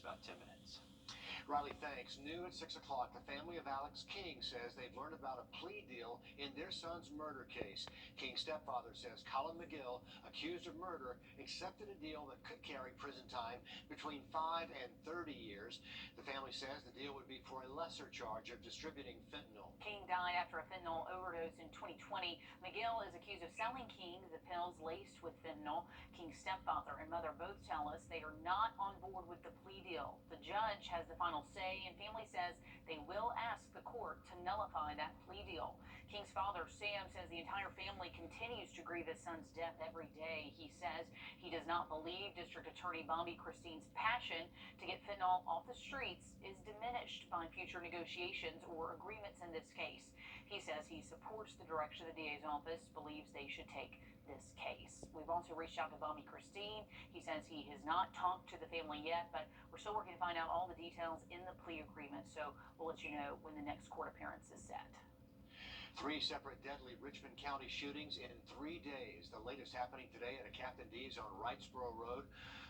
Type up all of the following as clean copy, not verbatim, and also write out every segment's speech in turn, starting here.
about 10 minutes. Riley, thanks. New at 6 o'clock, the family of Alex King says they've learned about a plea deal in their son's murder case. King's stepfather says Colin McGill, accused of murder, accepted a deal that could carry prison time between 5 and 30 years. The family says the deal would be for a lesser charge of distributing fentanyl. King died after a fentanyl overdose in 2020. McGill is accused of selling King the pills laced with fentanyl. King's stepfather and mother both tell us they are not on board with the plea deal. The judge has the final say, and family says they will ask the court to nullify that plea deal. King's father, Sam, says the entire family continues to grieve his son's death every day. He says he does not believe District Attorney Bobby Christine's passion to get fentanyl off the streets is diminished by future negotiations or agreements in this case. He says he supports the direction the DA's office believes they should take this case. We've also reached out to Bobby Christine. He says he has not talked to the family yet, but we're still working to find out all the details in the plea agreement, so we'll let you know when the next court appearance is set. 3 separate deadly Richmond County shootings in 3 days. The latest happening today at a Captain D's on Wrightsboro Road.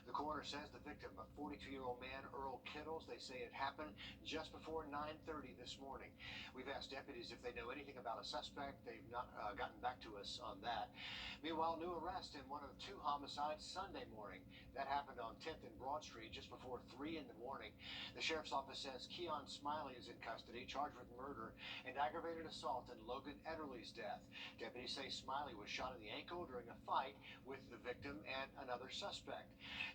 The coroner says the victim, a 42-year-old man, Earl Kittles, they say it happened just before 9:30 this morning. We've asked deputies if they know anything about a suspect. They've not gotten back to us on that. Meanwhile, new arrest in one of 2 homicides Sunday morning. That happened on 10th and Broad Street just before 3 in the morning. The sheriff's office says Keon Smiley is in custody, charged with murder and aggravated assault in Logan Ederly's death. Deputies say Smiley was shot in the ankle during a fight with the victim and another suspect.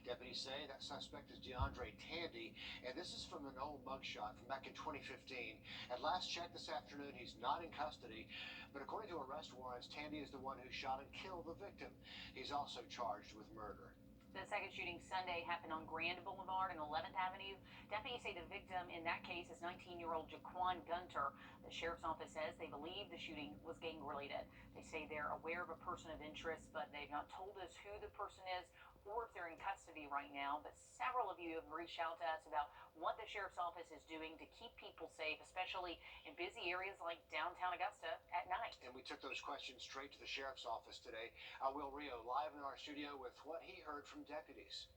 Deputies say that suspect is DeAndre Tandy, and this is from an old mugshot from back in 2015. At last check this afternoon, he's not in custody, but according to arrest warrants, Tandy is the one who shot and killed the victim. He's also charged with murder. The second shooting Sunday happened on Grand Boulevard and 11th Avenue. Deputies say the victim in that case is 19-year-old Jaquan Gunter. The sheriff's office says they believe the shooting was gang-related. They say they're aware of a person of interest, but they've not told us who the person is or if they're in custody right now. But several of you have reached out to us about what the sheriff's office is doing to keep people safe, especially in busy areas like downtown Augusta at night. And we took those questions straight to the sheriff's office today. Will Rio live in our studio with what he heard from deputies.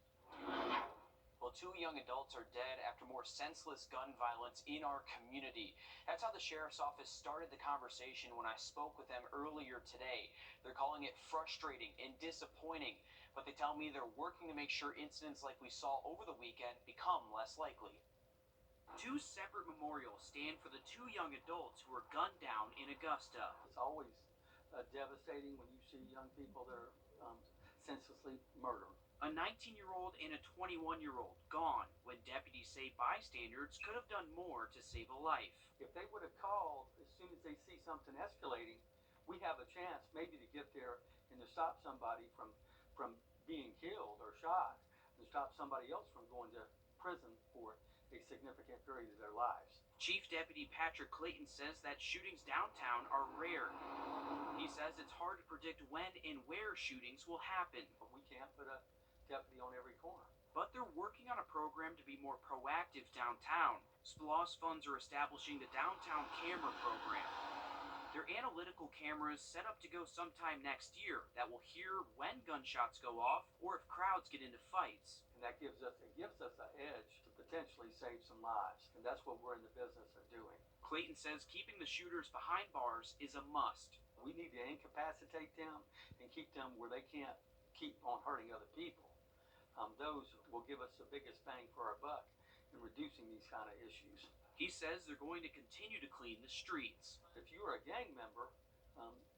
Well, 2 young adults are dead after more senseless gun violence in our community. That's how the sheriff's office started the conversation when I spoke with them earlier today. They're calling it frustrating and disappointing, but they tell me they're working to make sure incidents like we saw over the weekend become less likely. 2 separate memorials stand for the 2 young adults who were gunned down in Augusta. It's always devastating when you see young people that are senselessly murdered. A 19-year-old and a 21-year-old gone when deputies say bystanders could have done more to save a life. If they would have called as soon as they see something escalating, we have a chance maybe to get there and to stop somebody from being killed or shot, and stop somebody else from going to prison for a significant period of their lives. Chief Deputy Patrick Clayton says that shootings downtown are rare. He says it's hard to predict when and where shootings will happen. But we can't put a deputy on every corner. But they're working on a program to be more proactive downtown. SPLOST funds are establishing the Downtown Camera Program. They're analytical cameras set up to go sometime next year that will hear when gunshots go off or if crowds get into fights. And that gives us an edge to potentially save some lives. And that's what we're in the business of doing. Clayton says keeping the shooters behind bars is a must. We need to incapacitate them and keep them where they can't keep on hurting other people. Those will give us the biggest bang for our buck in reducing these kind of issues. He says they're going to continue to clean the streets. If you are a gang member,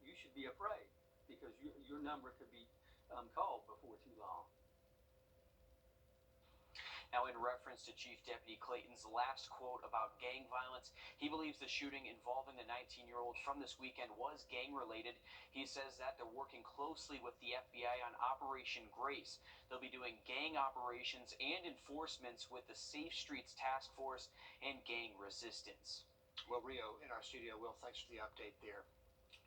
you should be afraid because your number could be called before too long. Now, in reference to Chief Deputy Clayton's last quote about gang violence, he believes the shooting involving the 19-year-old from this weekend was gang-related. He says that they're working closely with the FBI on Operation Grace. They'll be doing gang operations and enforcements with the Safe Streets Task Force and gang resistance. Well, Rio in our studio. Will, thanks for the update there.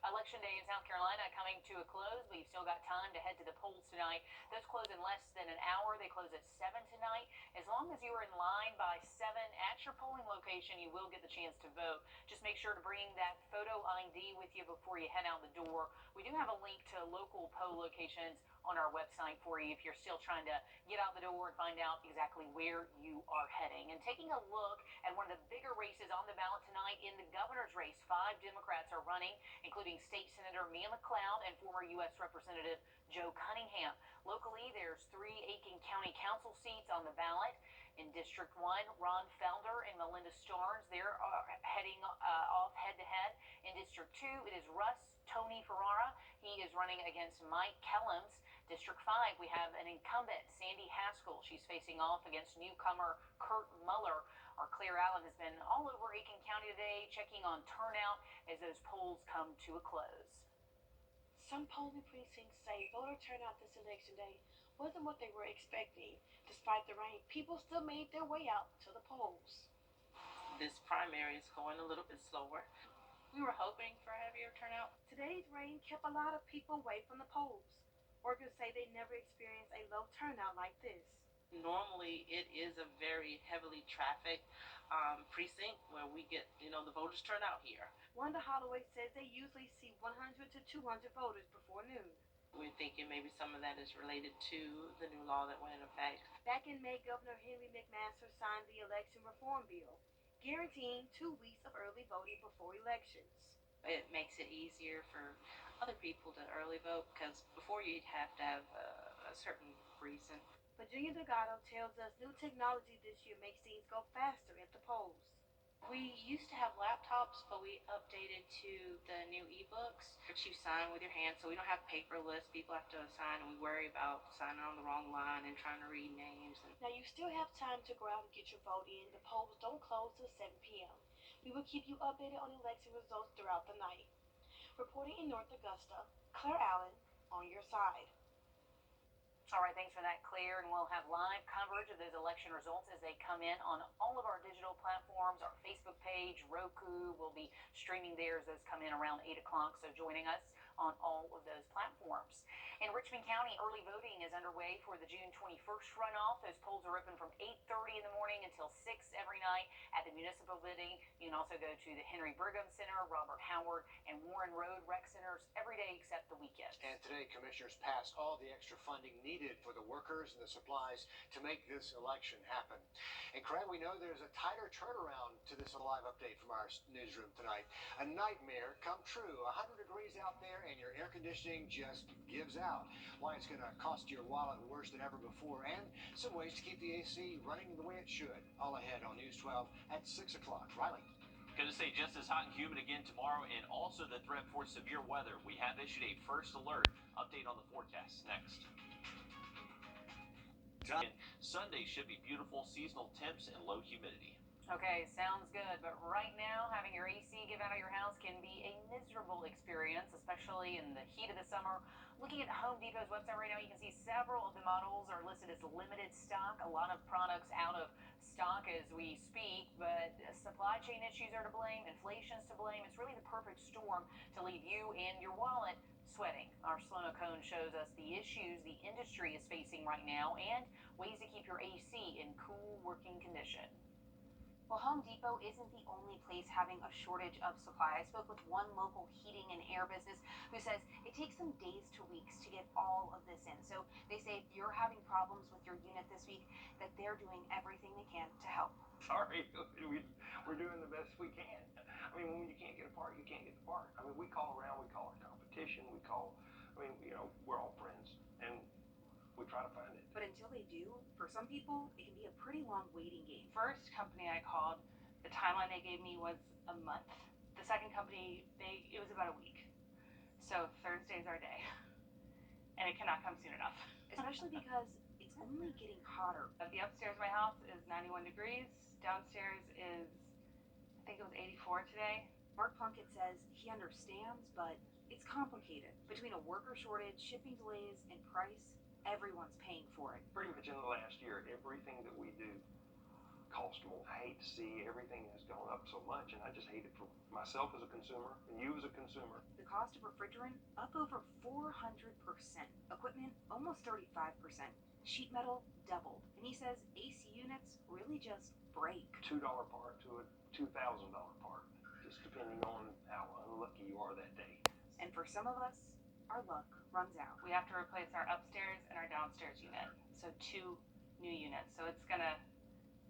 Election day in South Carolina coming to a close, but you've still got time to head to the polls tonight. Those close in less than an hour. They close at 7 tonight. As long as you are in line by 7 at your polling location, you will get the chance to vote. Just make sure to bring that photo ID with you before you head out the door. We do have a link to local poll locations on our website for you if you're still trying to get out the door and find out exactly where you are heading. And taking a look at one of the bigger races on the ballot tonight in the governor's race, 5 Democrats are running, including State Senator Mia McLeod and former U.S. Representative Joe Cunningham. Locally, there's 3 Aiken County Council seats on the ballot. In District 1, Ron Felder and Melinda Starnes, they're heading off head-to-head. In District 2, it is Tony Ferrara. He is running against Mike Kellums. District 5, we have an incumbent, Sandy Haskell. She's facing off against newcomer Kurt Muller. Our Claire Allen has been all over Aiken County today, checking on turnout as those polls come to a close. Some polling precincts say voter turnout this election day wasn't what they were expecting. Despite the rain, people still made their way out to the polls. This primary is going a little bit slower. We were hoping for a heavier turnout. Today's rain kept a lot of people away from the polls. Workers say they never experienced a low turnout like this. Normally, it is a very heavily trafficked precinct where we get, the voters turn out here. Wanda Holloway says they usually see 100 to 200 voters before noon. We're thinking maybe some of that is related to the new law that went into effect. Back in May, Governor Henry McMaster signed the election reform bill, guaranteeing 2 weeks of early voting before elections. It makes it easier for other people to early vote because before you'd have to have a certain reason. Virginia Delgado tells us new technology this year makes things go faster at the polls. We used to have laptops, but we updated to the new e-books, which you sign with your hand, so we don't have paperless. People have to sign, and we worry about signing on the wrong line and trying to read names. Now, you still have time to go out and get your vote in. The polls don't close till 7 p.m. We will keep you updated on election results throughout the night. Reporting in North Augusta, Claire Allen, on your side. All right, thanks for that, Claire. And we'll have live coverage of those election results as they come in on all of our digital platforms, our Facebook page, Roku. We'll be streaming there as those come in around 8 o'clock, so joining us on all of those platforms. In Richmond County, early voting is underway for the June 21st runoff. Those polls are open from 8:30 in the morning until 6 every night at the municipal building. You can also go to the Henry Brigham Center, Robert Howard, and Warren Road rec centers every day except the weekends. And today, commissioners passed all the extra funding needed for the workers and the supplies to make this election happen. And Craig, we know there's a tighter turnaround to this live update from our newsroom tonight. A nightmare come true. 100 degrees out there and your air conditioning just gives out. Why it's going to cost your wallet worse than ever before, and some ways to keep the AC running the way it should. All ahead on News 12 at 6 o'clock. Riley. Going to stay just as hot and humid again tomorrow, and also the threat for severe weather. We have issued a first alert. Update on the forecast next. Sunday should be beautiful, seasonal temps and low humidity. Okay, sounds good, but right now having your AC give out of your house can be a miserable experience, especially in the heat of the summer. Looking at Home Depot's website right now, you can see several of the models are listed as limited stock. A lot of products out of stock as we speak, but supply chain issues are to blame, inflation's to blame. It's really the perfect storm to leave you and your wallet sweating. Our Slono Cone shows us the issues the industry is facing right now and ways to keep your AC in cool working condition. Well, Home Depot isn't the only place having a shortage of supply. I spoke with one local heating and air business who says it takes them days to weeks to get all of this in. So they say if you're having problems with your unit this week, that they're doing everything they can to help. Sorry, we're doing the best we can. I mean, when you can't get a part, you can't get the part. I mean, we call around, we call our competition, we're all friends, and we try to find it. But until they do, for some people, it can be a pretty long waiting game. First company I called, the timeline they gave me was a month. The second company, it was about a week. So Thursday's our day. And it cannot come soon enough. Especially because it's only getting hotter. The upstairs of my house is 91 degrees. Downstairs is, I think it was 84 today. Mark Plunkett says he understands, but it's complicated. Between a worker shortage, shipping delays, and price, everyone's paying for it. Pretty much in the last year, everything that we do costs more. I hate to see everything has gone up so much, and I just hate it for myself as a consumer and you as a consumer. The cost of refrigerant up over 400%. Equipment almost 35%. Sheet metal doubled. And he says AC units really just break. $2 part to a $2,000 part, just depending on how unlucky you are that day. And for some of us, our luck runs out. We have to replace our upstairs and our downstairs unit. So 2 new units. So it's gonna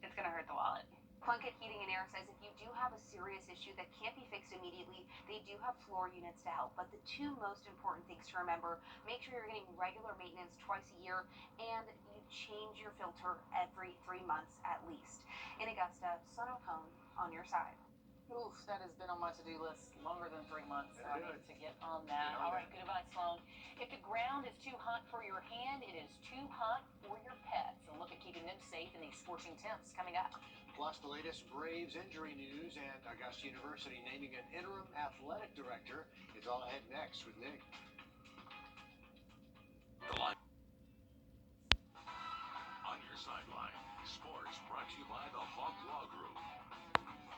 hurt the wallet. Plunkett Heating and Air says if you do have a serious issue that can't be fixed immediately, they do have floor units to help. But the 2 most important things to remember, make sure you're getting regular maintenance twice a year, and you change your filter every 3 months at least. In Augusta, Sun O'Cone on your side. Oof, that has been on my to-do list longer than 3 months, so I Good. need to get on that. Get on All right, that. good advice, Sloan. If the ground is too hot for your hand, it is too hot for your pets. A look at keeping them safe in these scorching temps coming up. Plus, the latest Braves injury news and Augusta University naming an interim athletic director. It's all ahead next with Nick. The line on your sideline. Sports brought to you by the Hawk Law Group.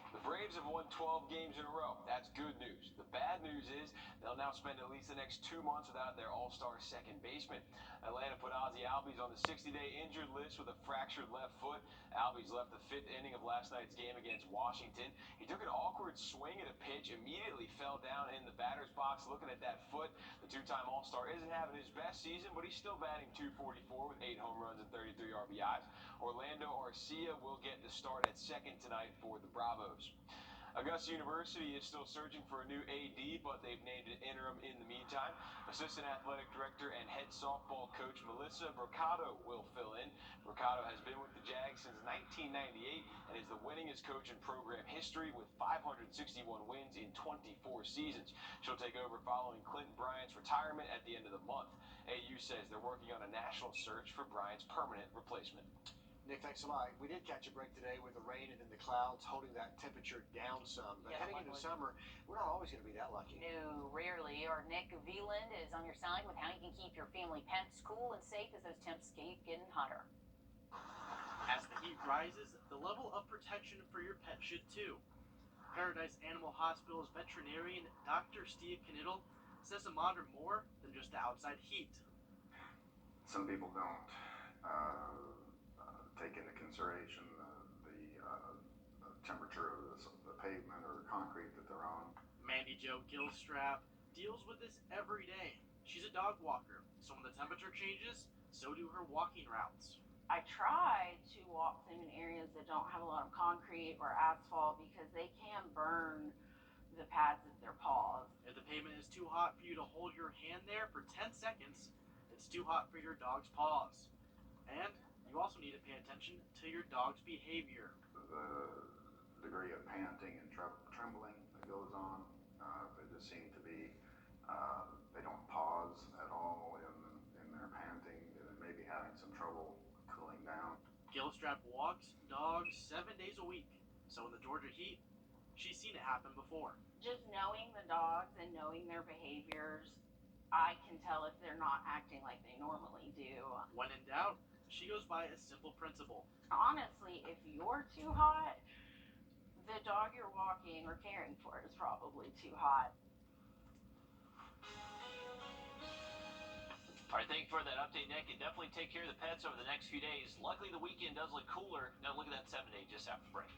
The Braves have won 12 games in a row. That's good news. The bad news is they'll now spend at least the next 2 months without their all-star second baseman. Atlanta put Ozzie Albies on the 60-day injured list with a fractured left foot. Albies left the 5th inning of last night's game against Washington. He took an awkward swing at a pitch, immediately fell down in the batter's box looking at that foot. The 2-time All-Star isn't having his best season, but he's still batting .244 with 8 home runs and 33 RBIs. Orlando Arcia will get the start at second tonight for the Bravos. Augusta University is still searching for a new AD, but they've named an interim in the meantime. Assistant Athletic Director and head softball coach Melissa Mercado will fill in. Mercado has been with the Jags since 1998 and is the winningest coach in program history with 561 wins in 24 seasons. She'll take over following Clinton Bryant's retirement at the end of the month. AU says they're working on a national search for Bryant's permanent replacement. Nick, thanks a lot. We did catch a break today with the rain and then the clouds holding that temperature down some. But Yeah, heading into luckily. summer, we're not always going to be that lucky. No, rarely. Our Nick Veland is on your side with how you can keep your family pets cool and safe as those temps keep getting hotter. As the heat rises, the level of protection for your pet should too. Paradise Animal Hospital's veterinarian Dr. Steve Knittel says to monitor more than just the outside heat. Some people don't take into consideration the temperature of the pavement or concrete that they're on. Mandy Jo Gilstrap deals with this every day. She's a dog walker, so when the temperature changes, so do her walking routes. I try to walk them in areas that don't have a lot of concrete or asphalt because they can burn the pads of their paws. If the pavement is too hot for you to hold your hand there for 10 seconds, it's too hot for your dog's paws. And you also need to pay attention to your dog's behavior. The degree of panting and trembling that goes on, they just seem to be, they don't pause at all in their panting. They may be having some trouble cooling down. Gilstrap walks dogs 7 days a week, so in the Georgia heat, she's seen it happen before. Just knowing the dogs and knowing their behaviors, I can tell if they're not acting like they normally do. When in doubt, she goes by a simple principle. Honestly, if you're too hot, the dog you're walking or caring for is probably too hot. All right, thank you for that update, Nick. And definitely take care of the pets over the next few days. Luckily, the weekend does look cooler. Now, look at that 7-day just after the break.